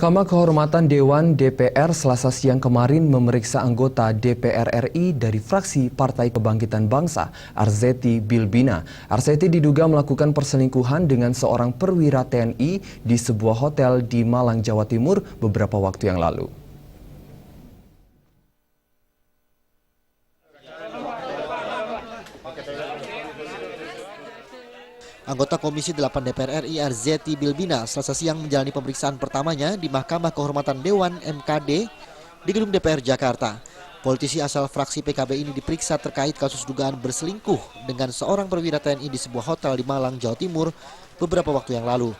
Mahkamah Kehormatan Dewan DPR Selasa siang kemarin memeriksa anggota DPR RI dari fraksi Partai Kebangkitan Bangsa, Arzetti Bilbina. Arzetti diduga melakukan perselingkuhan dengan seorang perwira TNI di sebuah hotel di Malang, Jawa Timur beberapa waktu yang lalu. Anggota Komisi 8 DPR RI Arzetti Bilbina Selasa siang menjalani pemeriksaan pertamanya di Mahkamah Kehormatan Dewan MKD di Gedung DPR Jakarta. Politisi asal fraksi PKB ini diperiksa terkait kasus dugaan berselingkuh dengan seorang perwira TNI di sebuah hotel di Malang, Jawa Timur beberapa waktu yang lalu.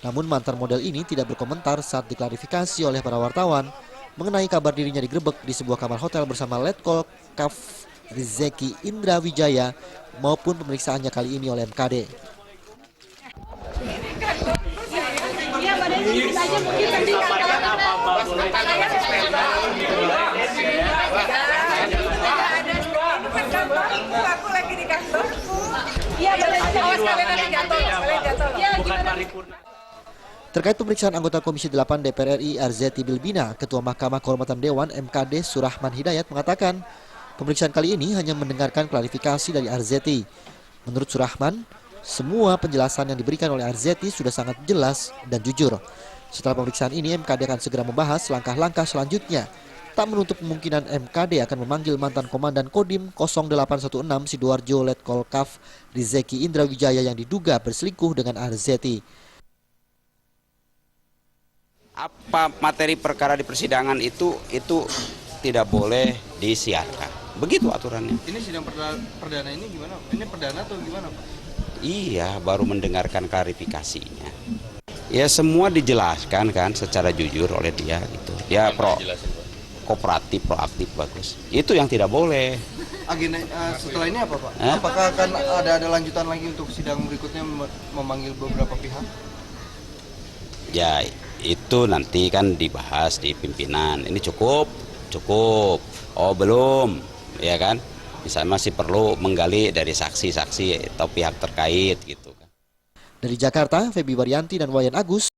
Namun mantan model ini tidak berkomentar saat diklarifikasi oleh para wartawan mengenai kabar dirinya digerebek di sebuah kamar hotel bersama Letkol Kaf Rizeki Indra Wijaya maupun pemeriksaannya kali ini oleh MKD. Terkait pemeriksaan anggota Komisi 8 DPR RI Arzetti Bilbina, Ketua Mahkamah Kehormatan Dewan MKD Surahman Hidayat mengatakan, pemeriksaan kali ini hanya mendengarkan klarifikasi dari Arzetti. Menurut Surahman, semua penjelasan yang diberikan oleh Arzetti sudah sangat jelas dan jujur. Setelah pemeriksaan ini, MKD akan segera membahas langkah-langkah selanjutnya. Tak menutup kemungkinan MKD akan memanggil mantan Komandan Kodim 0816 Sidoarjo Letkol Kaf Rizeki Indra Wijaya yang diduga berselingkuh dengan Arzetti. Apa materi perkara di persidangan itu tidak boleh disiarkan. Begitu aturannya. Ini sidang perdana ini gimana? Ini perdana atau gimana, Pak? Iya, baru mendengarkan klarifikasinya. Ya semua dijelaskan kan secara jujur oleh dia gitu. Dia kooperatif, proaktif, bagus. Itu yang tidak boleh. Agenda setelah ini apa, Pak? Apakah akan ada lanjutan lagi untuk sidang berikutnya memanggil beberapa pihak? Ya itu nanti kan dibahas di pimpinan. Ini cukup. Oh belum, ya kan? Misalnya masih perlu menggali dari saksi-saksi atau pihak terkait gitu kan. Dari Jakarta, Feby Waryanti dan Wayan Agus.